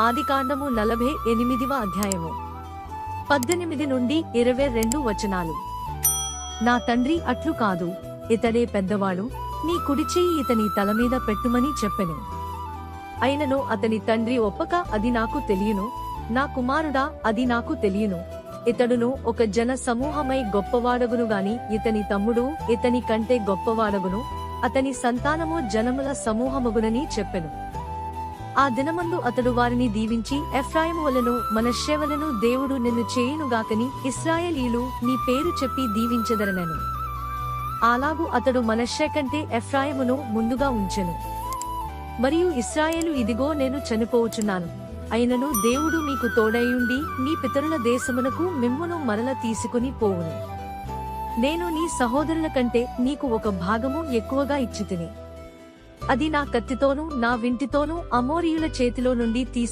ఆదికాండము 48వ అధ్యాయము 18 నుండి 22 వచనాలు. నా తండ్రి అట్లు కాదు, ఇతడే పెద్దవాడు, నీ కుడిచేయి ఇతని తలమీద పెట్టుమని చెప్పెను. అయినను అతని తండ్రి ఒప్పక, అది నాకు తెలియను, నా కుమారుడా, అది నాకు తెలియను. ఇతడును ఒక జన సమూహమై గొప్పవాడగును గాని ఇతని తమ్ముడు ఇతని కంటే గొప్పవాడగును, అతని సంతానము జనముల సమూహమగునని చెప్పెను. ఆ దినమందు అతడు వారిని దీవించి, ఎఫ్రాయిము వలెను మనష్షే వలెను దేవుడు నిన్ను చేయునుగాకని ఇశ్రాయేలీయులు నీ పేరు చెప్పి దీవించెదరనెను. అలాగు అతడు మనష్షే కంటే ఎఫ్రాయిమును ముందుగా ఉంచెను. మరియు ఇశ్రాయేలు, ఇదిగో నేను చనిపోవచున్నాను, అయినను దేవుడు మీకు తోడైయుండి మీ పితరుల దేశమునకు మిమ్మును మరల తీసుకుని పోవును. నేను నీ సహోదరుల కంటే నీకు ఒక భాగము ఎక్కువగా ఇచ్చితిని. అది నా కత్తితోనూ నా వింటితోనూ అమోరీయుల చేతిలో నుండి